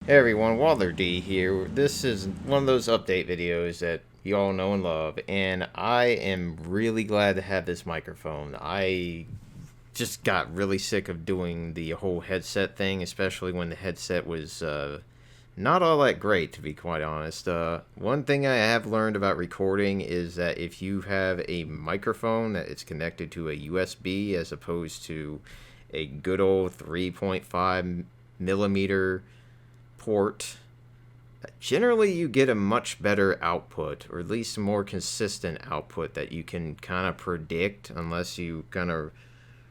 Hey everyone, Waddler-D here. This is one of those update videos that you all know and love, and I am really glad to have this microphone. I just got really sick of doing the whole headset thing, especially when the headset was not all that great, to be quite honest. One thing I have learned about recording is that if you have a microphone that is connected to a USB as opposed to a good old 3.5 millimeter port, generally you get a much better output, or at least a more consistent output that you can kind of predict unless you kind of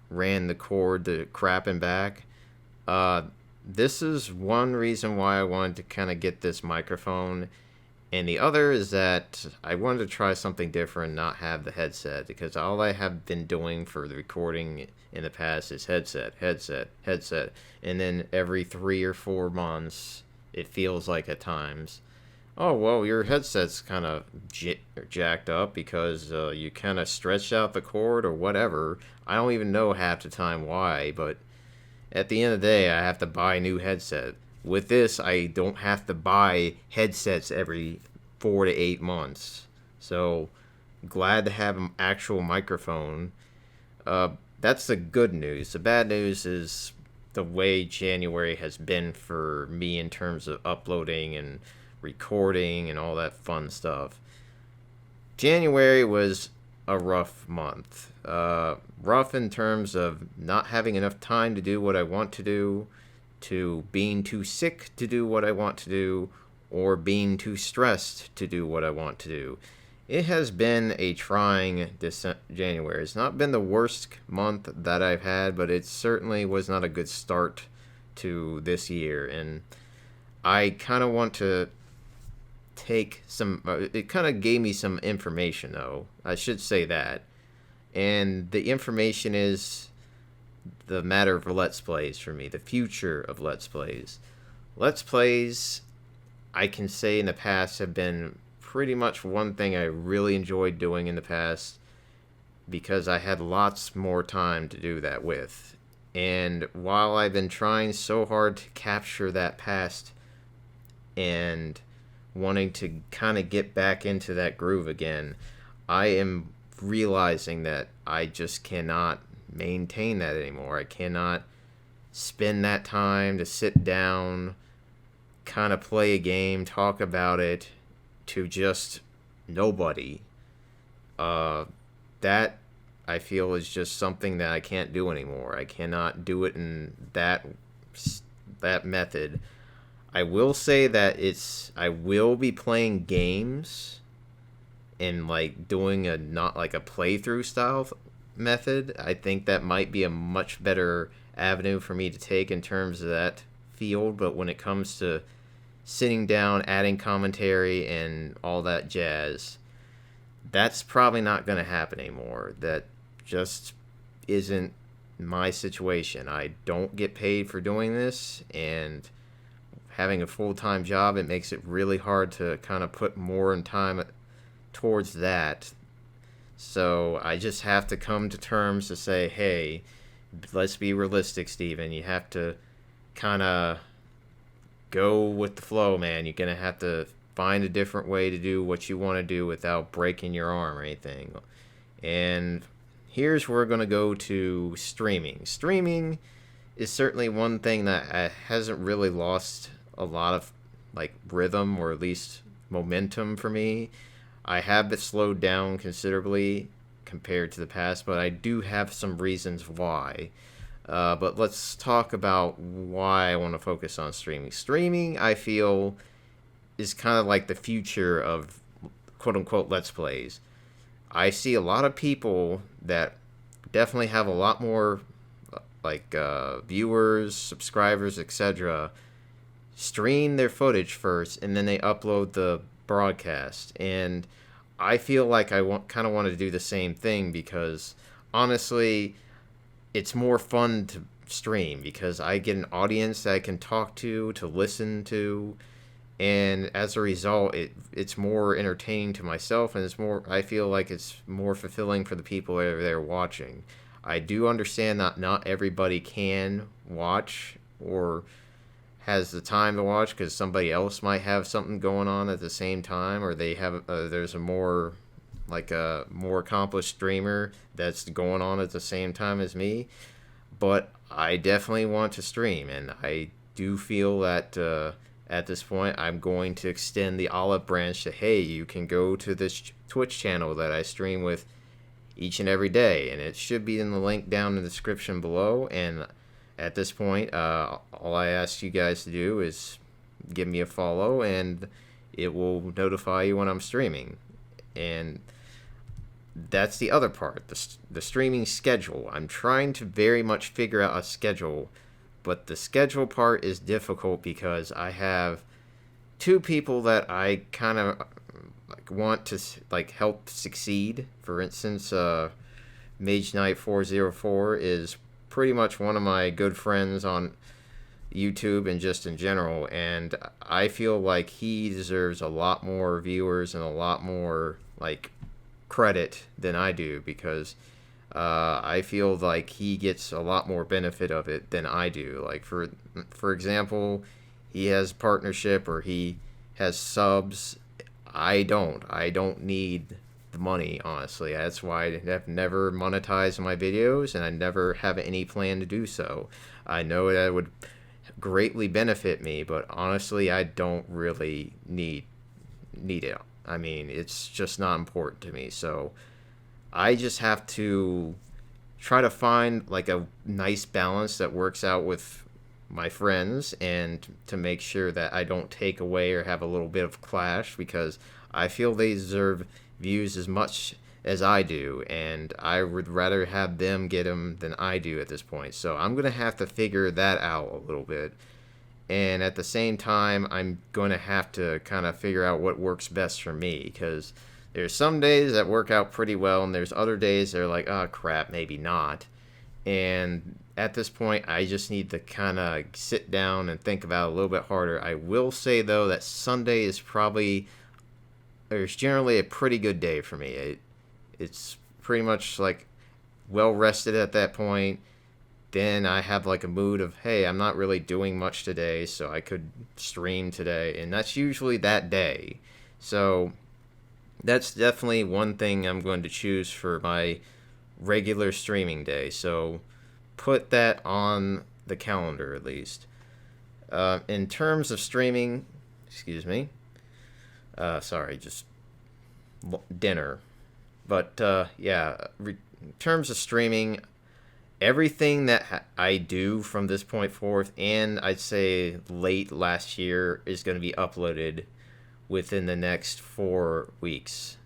ran the cord to crap and back. Uh, this is one reason why I wanted to kind of get this microphone, and the other is that I wanted to try something different, not have the headset, because all I have been doing for the recording in the past is headset, and then every 3 or 4 months, it feels like at times, oh, well, your headset's kind of jacked up because you kind of stretched out the cord or whatever. I don't even know half the time why, but at the end of the day, I have to buy a new headset. With this, I don't have to buy headsets every 4 to 8 months. So, glad to have an actual microphone. That's the good news. The bad news is the way January has been for me in terms of uploading and recording and all that fun stuff. January was a rough month. Rough in terms of not having enough time to do what I want to do, to being too sick to do what I want to do, or being too stressed to do what I want to do. It has been a trying January. It's not been the worst month that I've had, but it certainly was not a good start to this year. And I kind of want to take some. It kind of gave me some information, though. I should say that. And the information is the matter of Let's Plays for me, the future of Let's Plays. Let's Plays, I can say in the past, have been pretty much one thing I really enjoyed doing in the past because I had lots more time to do that with. And while I've been trying so hard to capture that past and wanting to kind of get back into that groove again, I am realizing that I just cannot maintain that anymore. I cannot spend that time to sit down, kind of play a game, talk about it, to just nobody. That I feel is just something that I can't do anymore. I cannot do it in that method. I will say that I will be playing games and like doing a not like a playthrough style method. I think that might be a much better avenue for me to take in terms of that field, but when it comes to sitting down, adding commentary, and all that jazz, that's probably not going to happen anymore. That just isn't my situation. I don't get paid for doing this, and having a full-time job, it makes it really hard to kind of put more in time towards that. So I just have to come to terms to say, hey, let's be realistic, Steven. You have to kind of go with the flow, man. You're going to have to find a different way to do what you want to do without breaking your arm or anything. And here's where we're going to go to streaming. Streaming is certainly one thing that hasn't really lost a lot of like rhythm or at least momentum for me. I have slowed down considerably compared to the past, but I do have some reasons why. But let's talk about why I want to focus on streaming. Streaming, I feel, is kind of like the future of quote-unquote Let's Plays. I see a lot of people that definitely have a lot more viewers, subscribers, etc. stream their footage first, and then they upload the broadcast. And I feel like I kind of want to do the same thing because, honestly, it's more fun to stream because I get an audience that I can talk to listen to, and as a result, it's more entertaining to myself, and I feel like it's more fulfilling for the people that are there watching. I do understand that not everybody can watch or has the time to watch because somebody else might have something going on at the same time, or they have there's a more accomplished streamer that's going on at the same time as me. But I definitely want to stream, and I do feel that at this point I'm going to extend the olive branch to, hey, you can go to this Twitch channel that I stream with each and every day, and it should be in the link down in the description below. And at this point, all I ask you guys to do is give me a follow, and it will notify you when I'm streaming. And that's the other part, the streaming schedule. I'm trying to very much figure out a schedule, but the schedule part is difficult because I have two people that I kind of want to help succeed. For instance, Mage Knight 404 is pretty much one of my good friends on YouTube and just in general, and I feel like he deserves a lot more viewers and a lot more credit than I do, because I feel like he gets a lot more benefit of it than I do. Like for example, he has partnership or he has subs. I don't need the money, honestly. That's why I have never monetized my videos, and I never have any plan to do so. I know that would greatly benefit me, but honestly, I don't really need it. I mean, it's just not important to me. So I just have to try to find a nice balance that works out with my friends, and to make sure that I don't take away or have a little bit of clash, because I feel they deserve views as much as I do, and I would rather have them get them than I do at this point. So I'm going to have to figure that out a little bit. And at the same time, I'm going to have to kind of figure out what works best for me, because there's some days that work out pretty well, and there's other days that are like, oh crap, maybe not. And at this point, I just need to kind of sit down and think about it a little bit harder. I will say, though, that Sunday is generally a pretty good day for me. It's pretty much well rested at that point. Then I have a mood of, hey, I'm not really doing much today, so I could stream today, and that's usually that day. So that's definitely one thing I'm going to choose for my regular streaming day. So put that on the calendar at least. In terms of streaming, excuse me, sorry, just dinner. But in terms of streaming, everything that I do from this point forth, and I'd say late last year, is going to be uploaded within the next 4 weeks.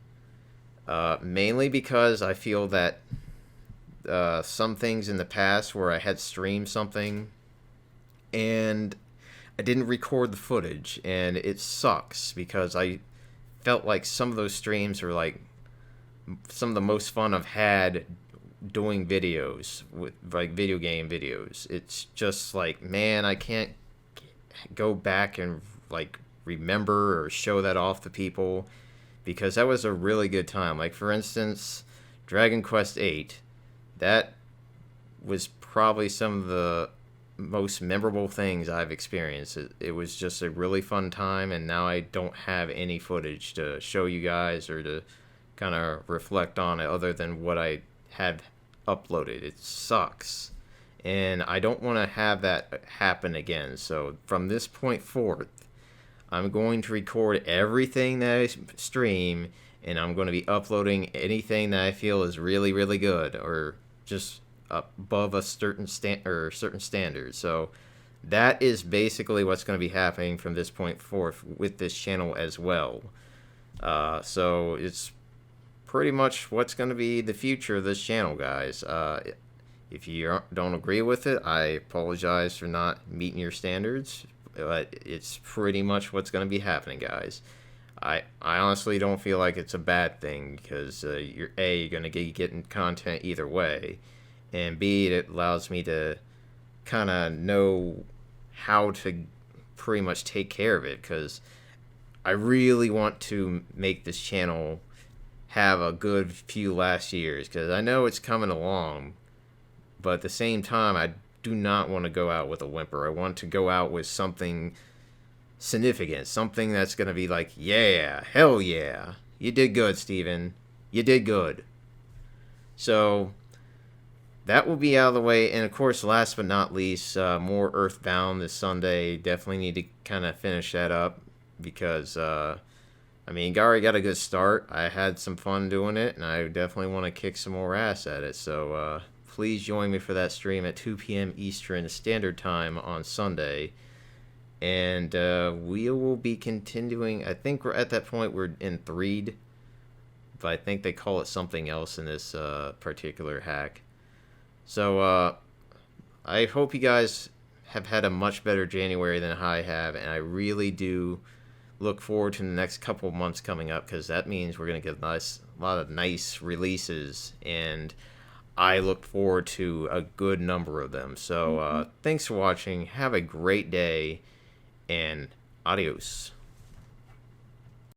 Mainly because I feel that some things in the past where I had streamed something and I didn't record the footage, and it sucks because I felt like some of those streams were some of the most fun I've had doing videos, with video game videos. It's just man, I can't go back and remember or show that off to people, because that was a really good time. For instance, Dragon Quest VIII, that was probably some of the most memorable things I've experienced. It was just a really fun time, and now I don't have any footage to show you guys or to kind of reflect on it other than what I had uploaded. It sucks, and I don't want to have that happen again. So from this point forth, I'm going to record everything that I stream, and I'm going to be uploading anything that I feel is really, really good or just above a certain standard. So that is basically what's going to be happening from this point forth with this channel as well. So it's pretty much what's going to be the future of this channel, guys. If you don't agree with it, I apologize for not meeting your standards, but it's pretty much what's going to be happening, guys. I honestly don't feel like it's a bad thing, because you're going to be getting content either way, and B, it allows me to kind of know how to pretty much take care of it, because I really want to make this channel have a good few last years, because I know it's coming along, but at the same time, I do not want to go out with a whimper. I want to go out with something significant, something that's going to be like, yeah, hell yeah, you did good, Steven. You did good. So that will be out of the way. And of course, last but not least, more Earthbound this Sunday. Definitely need to kind of finish that up because, I mean, Gary got a good start. I had some fun doing it, and I definitely want to kick some more ass at it. So please join me for that stream at 2 p.m. Eastern Standard Time on Sunday. And we will be continuing. I think we're at that point, we're in Threed. But I think they call it something else in this particular hack. So I hope you guys have had a much better January than I have, and I really do look forward to the next couple of months coming up, because that means we're going to get a lot of nice releases, and I look forward to a good number of them. So thanks for watching. Have a great day, and adios.